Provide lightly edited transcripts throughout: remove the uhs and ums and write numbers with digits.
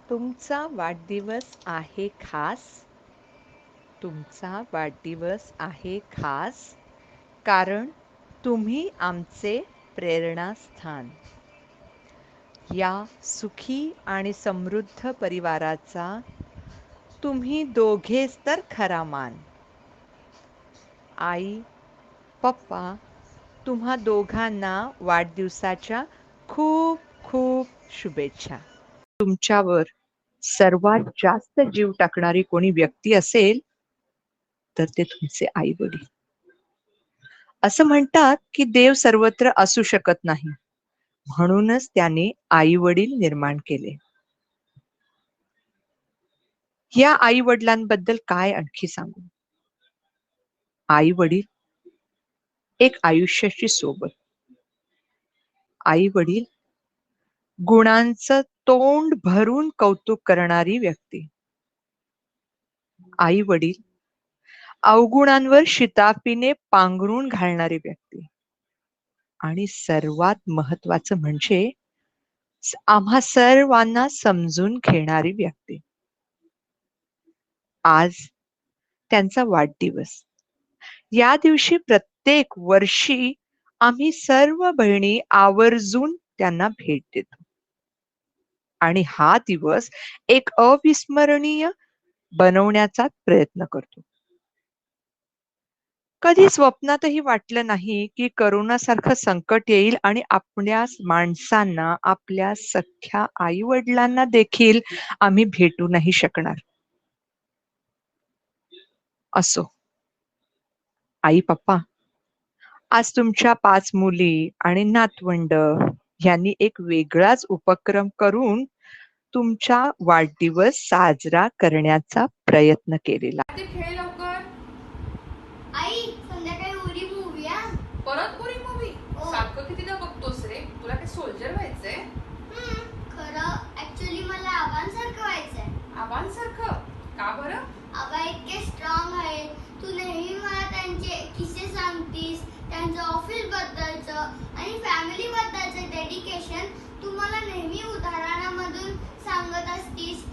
तुमचा वाढदिवस आहे खास. तुमचा वाढदिवस आहे खास, कारण तुम्ही आमचे प्रेरणास्थान. या सुखी आणि समृद्ध परिवाराचा तुम्ही दोघेच तर खरा मान. आई, पप्पा, तुम्हा दोघांना वाढदिवसाच्या खूप खूप शुभेच्छा. तुमच्यावर सर्वात जास्त जीव टाकणारी कोणी व्यक्ती असेल तर ते तुमचे आई वडील. असं म्हणतात की देव सर्वत्र असू शकत नाही, म्हणूनच त्याने आई वडील निर्माण केले. या आई वडिलांबद्दल काय आणखी सांगू. आई वडील एक आयुष्याची सोबत. आई वडील गुणांचं तोंड भरून कौतुक करणारी व्यक्ती. आई वडील अवगुणांवर शिताफीने पांघरून घालणारी व्यक्ती. आणि सर्वात महत्वाचं म्हणजे आम्हा सर्वांना समजून घेणारी व्यक्ती. आज त्यांचा वाढदिवस. या दिवशी प्रत्येक वर्षी आम्ही सर्व बहिणी आवर्जून त्यांना भेट देतो आणि हा दिवस एक अविस्मरणीय बनवण्याचा प्रयत्न करतो. कधी स्वप्नातही वाटलं नाही की करोनासारखं संकट येईल आणि आपल्या माणसांना, आपल्या सख्ख्या आई वडिलांना देखील आम्ही भेटू नाही शकणार. असो, आई पप्पा, आज तुमच्या 5 मुली आणि नातवंड यांनी एक वेगळाच उपक्रम करून तुमचा वाढदिवस साजरा करण्याचा प्रयत्न केलेला. ते खेळ लवकर. आई संध्याकाळी उरी मूवी आ. परत पुरी मूवी. सारखं कितीदा बघतोस रे? तुला काय सोल्जर व्हायचंय? खरं ऍक्च्युअली मला आव्हानसारखं व्हायचंय. आव्हानसारखं? का बरं? आबा इतके स्ट्रॉंग आहे. तू नेहमी मला त्यांचे किस्से सांगतीस, त्यांचं ऑफिस बद्दलचं आणि फॅमिली बद्दलचं डेडिकेशन तू मला नेहमी उदाहरणामधून सांगत असतीस.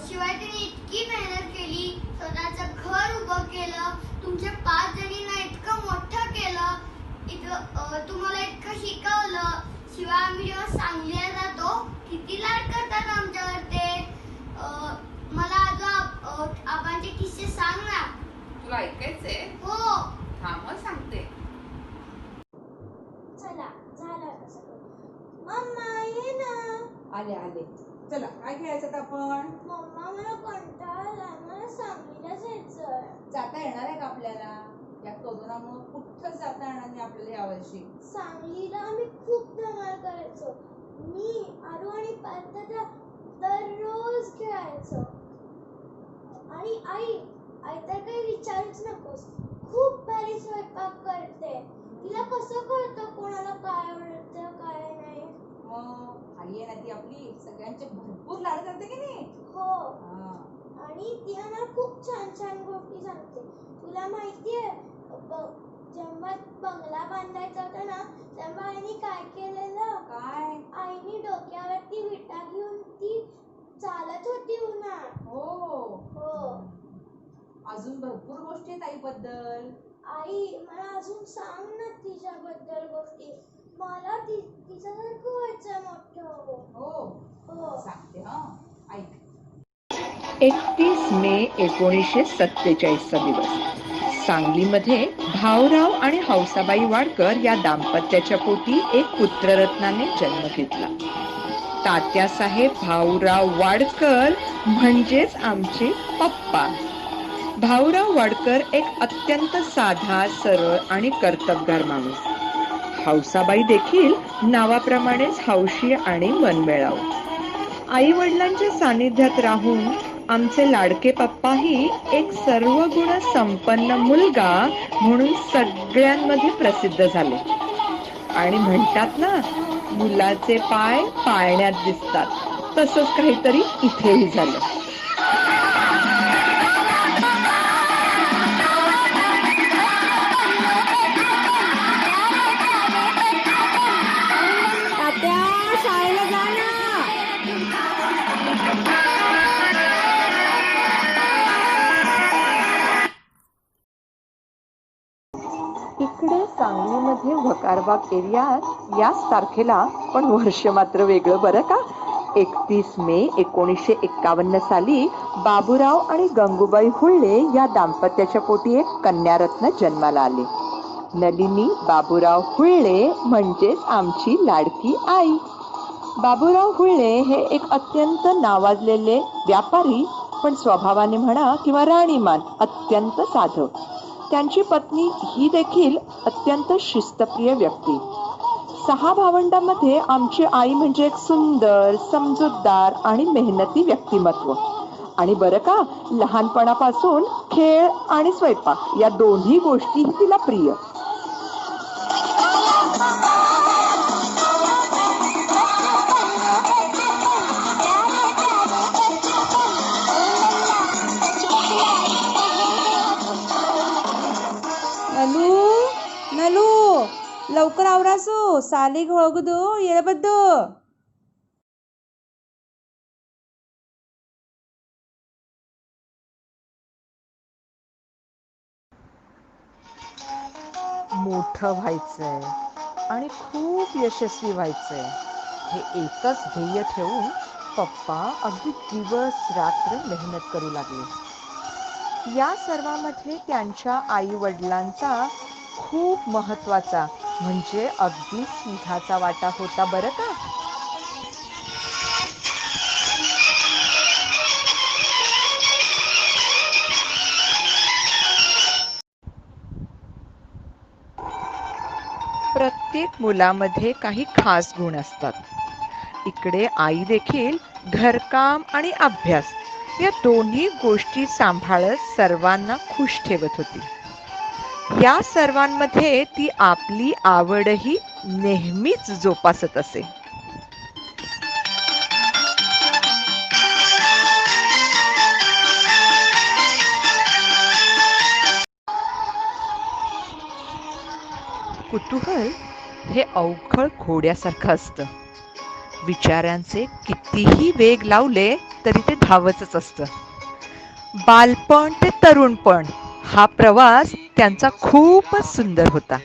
शिवाय तिने इतकी मेहनत केली, स्वतःचं घर उभं केलं, तुमच्या 5 जणींना इतकं मोठं केलं, तुम्हाला इतकं शिकवलं. शिवाय आम्ही जेव्हा सांगलीला जातो किती लाड करतात आमच्यावर ते. मला आबांचे किस्से सांग ना. तुला ऐकायचंय? हो. थांब सांगते. चला झालं आता सगळं. मम्मा ये ना. आले आले. चला काय खेळायचं आपण? मम्मा मला कंटाळा आला, मला सांगलीला जायचंय. जाता येणार आहे का आपल्याला? या कोरोनामुळे कुठंच जाता येणार नाही आपल्याला यावर्षी. सांगलीला आम्ही खूप धमाल करायचो. मी आरू आणि पार्थ दररोज खेळायचो. आणि आई तर काही विचारूच नकोस, खूप भारी स्वयंपाक करते. तिला कसं कळतं कोणाला काय आवडतं काय नाही. मग आई आहे ना ती आपली, सगळ्यांचे भरपूर लाड करते की नाही? हो. आणि ती आम्हाला खूप छान छान गोष्टी सांगते. तुला माहितीये जेव्हा बंगला बांधायचा होता ना, तेव्हा आईने काय केलेलं? काय? आईने डोक्यावरती विटा घेऊन ती चालत होती उन्हात. हो. अजून भरपूर गोष्टी आहेत आईबद्दल. आई मला अजून सांग ना तिच्याबद्दल गोष्टी. मला तिच्यासारखं व्हायचंय मोठं. हो सांगते हा, ऐक. 31 मे 1947 चा दिवस. सांगलीमध्ये भाऊराव आणि हौसाबाई वाडकर या दाम्पत्याच्या पोटी एक पुत्ररत्नाने जन्म घेतला. तात्यासाहेब भाऊराव वाडकर म्हणजेच आमचे पप्पा. भाऊराव वाडकर एक अत्यंत साधा, सरळ आणि कर्तबगार माणूस. हौसाबाई देखील नावाप्रमाणेच हौशी आणि मनमिळाऊ. आई वडिलांच्या सानिध्यात राहून आमचे लाडके पप्पाही एक सर्व गुण संपन्न मुलगा म्हणून सगळ्यांमध्ये प्रसिद्ध झाले. आणि म्हणतात ना, मुलाचे पाय पाळण्यात दिसतात, तसंच काहीतरी इथेही झालं. इकडे सांगलीमध्ये वकारबाग एरियात याच तारखेला, पण वर्ष मात्र वेगळं बरं का, 31 मे 1951 साली बाबूराव आणि गंगूबाई हुळ्ळे या दाम्पत्याच्या पोटी एक कन्यारत्न जन्माला आले. नलिनी बाबूराव हुळ्ळे म्हणजेच आमची लाडकी आई. बाबूराव हुळ्ळे हे एक अत्यंत नावाजलेले व्यापारी, पण स्वभावाने म्हणा किंवा राहणीमान अत्यंत साधं. त्यांची पत्नी ही देखील अत्यंत शिस्तप्रिय व्यक्ती. 6 भावंडांमध्ये आमची आई म्हणजे एक सुंदर, समजूतदार आणि मेहनती व्यक्तिमत्व. आणि बरं का, लहानपणापासून खेळ आणि स्वयंपाक या दोन्ही गोष्टीही तिला प्रिय. ನಲು ನಲು लवकर आवरासो सालिग ಹೋಗುದು ಹೇಳ್ಬದ್ದು. मोठं व्हायचंय आणि खूप यशस्वी व्हायचंय हे एकच ध्येय ठेवून पप्पा अगदी दिवस रात्र मेहनत करू लागले. या सर्वांमध्ये त्यांच्या आई वडिलांचा खूप महत्वाचा म्हणजे अगदी सिंहाचा वाटा होता बरं का. प्रत्येक मुलामध्ये काही खास गुण असतात. इकडे आई देखील घरकाम आणि अभ्यास या दोन्ही गोष्टी सांभाळत सर्वांना खुश ठेवत होती. या सर्वांमध्ये ती आपली आवडही नेहमीच जोपासत असे. कुतूहल हे अवखळ घोड्यासारखं असतं. विचारांचे कितीही वेग लावले तरी ते धावतच असतं. बालपण ते तरुणपण हा प्रवास त्यांचा खूपच सुंदर होता.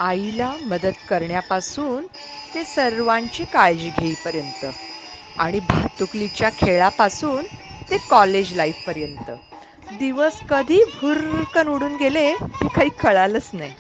आईला मदत करण्यापासून ते सर्वांची काळजी घेईपर्यंत आणि भातुकलीच्या खेळापासून ते कॉलेज लाईफ पर्यंत दिवस कधी भुरकन उडून गेले हे काही कळालंच नाही.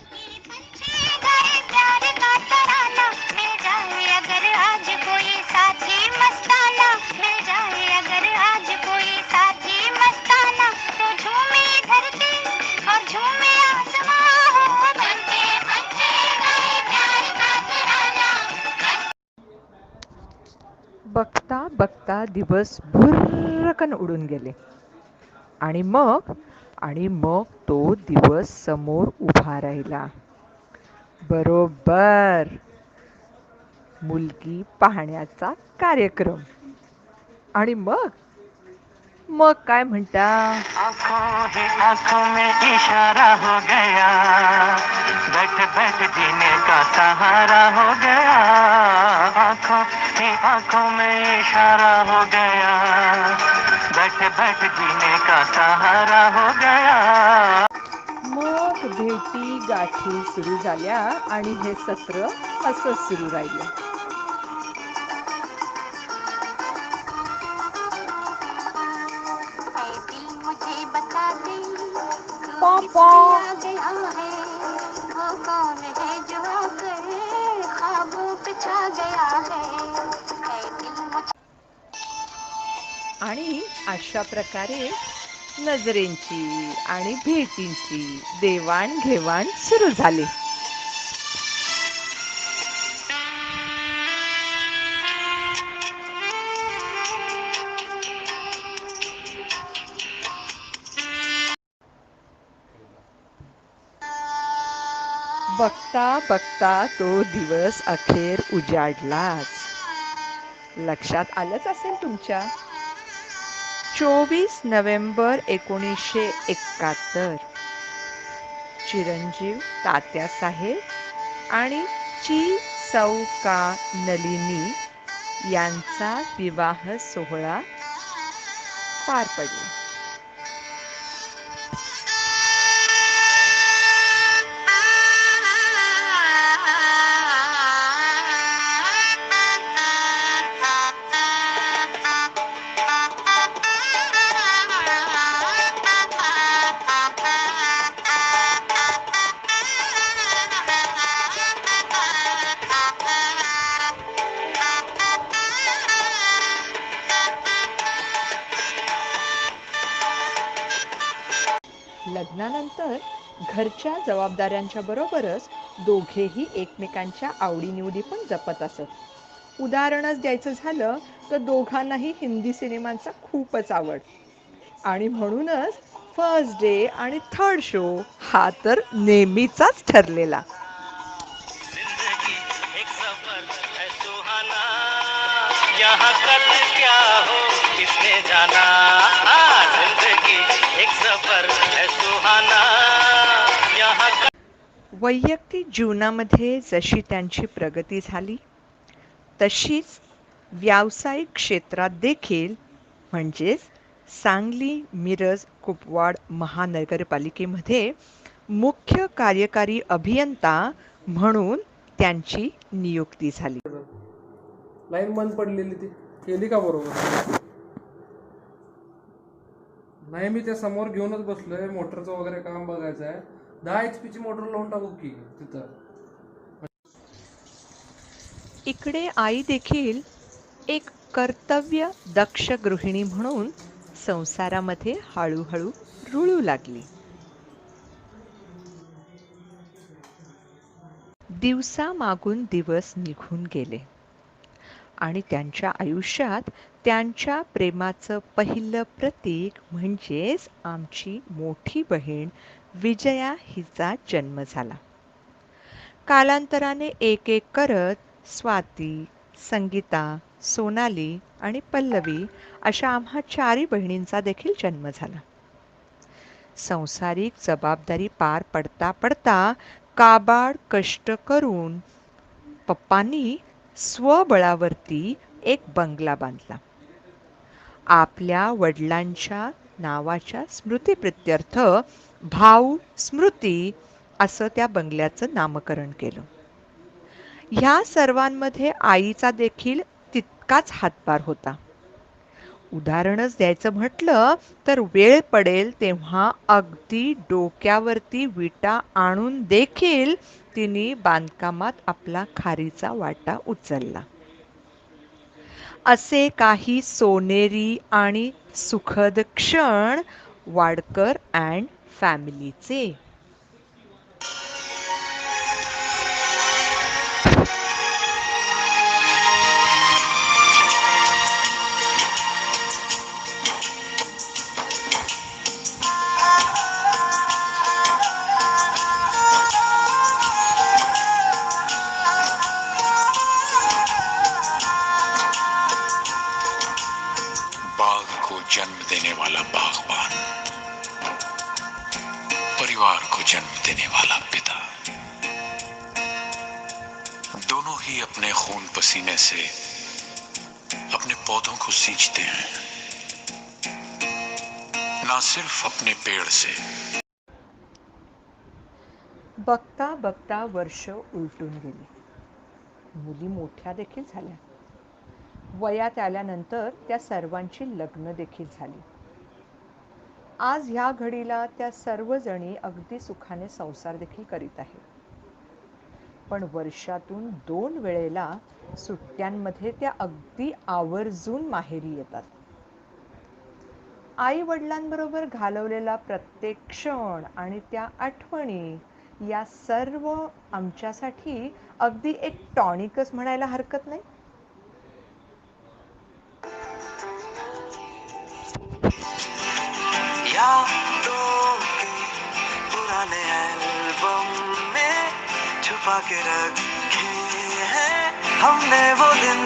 बघता बघता दिवस भुर्रकन उडून गेले आणि मग तो दिवस समोर उभा राहिला. बरोबर मुलगी पाहण्याचा कार्यक्रम. आणि मग काय म्हणता, आंखों में इशारा हो गया, बैठ बैठ जीने का सहारा हो गया. आंखों में इशारा हो गया, बैठ बैठ जीने का सहारा हो गया. मग भेटी गाठी सुरू झाल्या आणि हे सत्र असंच सुरू राहिलं. आणि अशा प्रकारे नजरेंची आणि भेटींची देवाणघेवाण सुरू झाली. बघता बघता तो दिवस अखेर उजाडलाच. लक्षात आलंच असेल तुमच्या. 24 नोव्हेंबर 1971 चिरंजीव तात्यासाहेब आणि ची सौ का नलिनी यांचा विवाह सोहळा पार पडला. लग्नानंतर घरच्या जबाबदाऱ्यांच्या बरोबरच दोघेही एकमेकांच्या आवडीनिवडी पण जपत असत. उदाहरणच द्यायचं झालं तर दोघांनाही हिंदी सिनेमांचा खूपच आवड आणि म्हणूनच फर्स्ट डे आणि थर्ड शो हा तर नेहमीचाच ठरलेला. जिंदगी एक सफर है सुहाना, यहाँ कल क्या हो किसने जाना. जिंदगी एक सफर है सुहाना, यहाँ वैयक्तिक जीवनामध्ये जशी त्यांची प्रगती झाली तशीच व्यावसायिक क्षेत्रात देखील, म्हणजेच सांगली मिरज कुपवाड महानगरपालिकेमध्ये मुख्य कार्यकारी अभियंता म्हणून त्यांची नियुक्ती झाली. लाईन बंद पडलेली ती केली का बरोबर? नाही, मी त्या समोर घेऊनच बसलोय. मोटरचं वगैरे काम बघायचं आहे. 10 HP ची मोटर लावून टाकू की तिथं. इकडे आई देखील एक कर्तव्य दक्ष गृहिणी म्हणून संसारामध्ये हळूहळू रुळू लागली. दिवसामागून दिवस निघून गेले आणि त्यांच्या आयुष्यात त्यांच्या प्रेमाचं पहिलं प्रतीक म्हणजेच आमची मोठी बहीण विजया हिचा जन्म झाला. कालांतराने एक एक करत स्वाती, संगीता, सोनाली आणि पल्लवी अशा आम्हा 4 बहिणींचा देखील जन्म झाला. संसारिक जबाबदारी पार पडता पडता काबाड कष्ट करून पप्पांनी स्वबळावरती एक बंगला बांधला. आपल्या वडिलांच्या नावाच्या स्मृतिप्रित्यर्थ भाऊ स्मृती असं त्या बंगल्याचं नामकरण केलं. ह्या सर्वांमध्ये आईचा देखील तितकाच हातभार होता. उदाहरणच द्यायचं म्हटलं तर वेळ पडेल तेव्हा अगदी डोक्यावरती विटा आणून देखील तिने बांधकामात आपला खारीचा वाटा उचलला. असे काही सोनेरी आणि सुखद क्षण वाडकर अँड फॅमिलीचे. बाग को जन्म देने वाला बागबान, परिवार को जन्म देने वाला पिता, दोनों ही अपने खून पसीने से अपने पौधों को सींचते हैं, ना सिर्फ अपने पेड़ से. बघता बघता वर्ष उलटून गेली. मुली मोठ्या देखील झाल्या. वयात आल्यानंतर त्या सर्वांची लग्न देखील झाली. आज ह्या घडीला त्या सर्वजणी अगदी सुखाने संसार देखील करीत आहेत. पण वर्षातून 2 वेळेला सुट्ट्यांमध्ये त्या अगदी आवर्जून माहेरी येतात. आई वडिलांबरोबर घालवलेला प्रत्येक क्षण आणि त्या आठवणी या सर्व आमच्यासाठी अगदी एक टॉनिकच म्हणायला हरकत नाही. यादों के पुराने एल्बम में छुपा के रखे हैं हमने वो दिन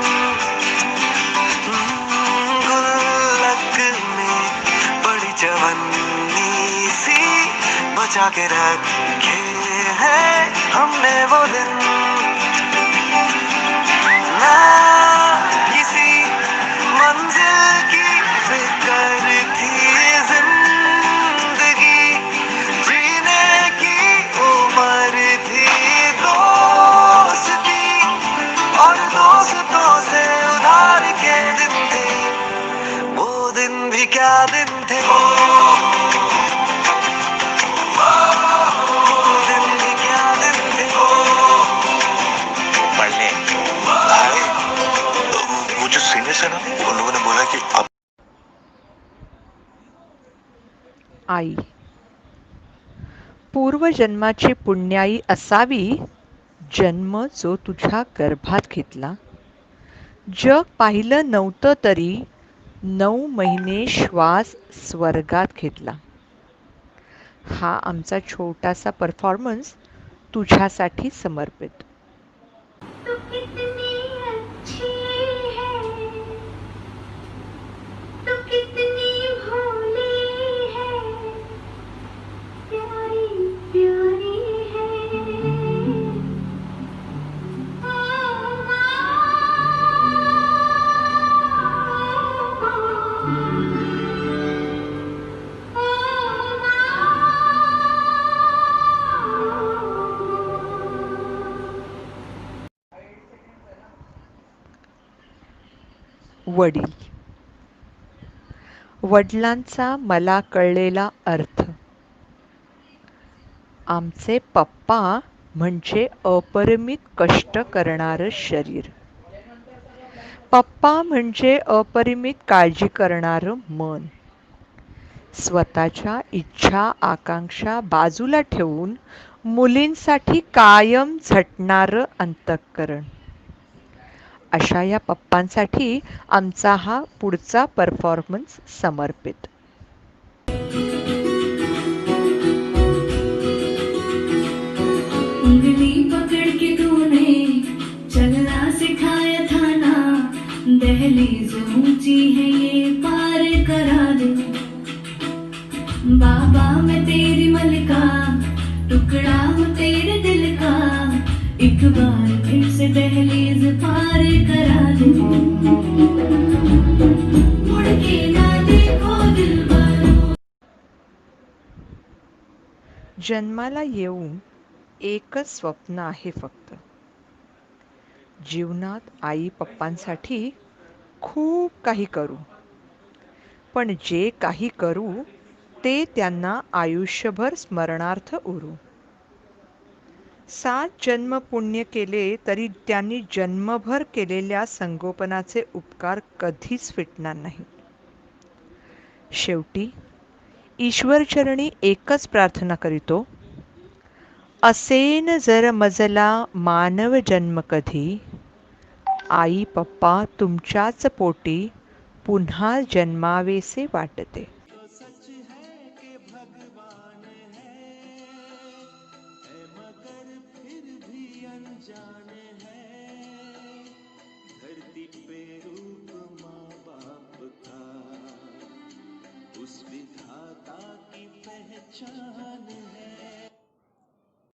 बचा के रखे हैं हमने वो दिन, ना किसी मंजिल की फिक्र थी, जिंदगी जीने की उम्र थी, दोस्ती और दोस्तों से उधार के दिन थे, वो दिन भी क्या दिन थे, वो दिन भी क्या दिन थे। पढ़ने आए वो जो सीनियर्स है ना, उन लोगों ने बोला कि अब आई पूर्वजन्माची पुण्याई असावी, जन्म जो तुझ्या गर्भात घेतला. जग पाहिलं नव्हतं तरी 9 महिने श्वास स्वर्गात घेतला. हा आमचा छोटासा परफॉर्मन्स तुझ्यासाठी समर्पित. तू कितनी अच्छी है, तू कितनी भोली है, प्यारी प्यारी है, वडील. वडिलांचा मला कळलेला अर्थ. आमचे पप्पा म्हणजे अपरिमित कष्ट करणारं शरीर. पप्पा म्हणजे अपरिमित काळजी करणारं मन. स्वतःच्या इच्छा आकांक्षा बाजूला ठेवून मुलींसाठी कायम झटणारं अंतःकरण. अशा या पप्पांसाठी आमचा हा पुढचा परफॉर्मन्स समर्पित. उंगली पकड़ के तूने चलना सिखाया था ना, दहलीज ऊंची है ये पार करा दे, बाबा मैं तेरी मलिका, टुकड़ा हूँ तेरे दिल का, एक बार फिर से दहलीज पार करा दे, मुड़ के ना देखो दिलवालों. जन्माला येऊन एकच स्वप्न आहे फक्त. जीवनात आई पप्पांसाठी खूप काही करू, पण जे काही करू ते त्यांना आयुष्यभर स्मरणार्थ उरू. 7 जन्म पुण्य केले तरी त्यांनी जन्मभर केलेल्या संगोपनाचे उपकार कधीच फिटणार नाहीत. शेवटी ईश्वरचरणी एकच प्रार्थना करीतो, असेन जर मजला मानव जन्म कधी, आई पप्पा तुमच्याच पोटी पुन्हा जन्मावेसे वाटते. सच है कि भगवान है मगर फिर भी अनजान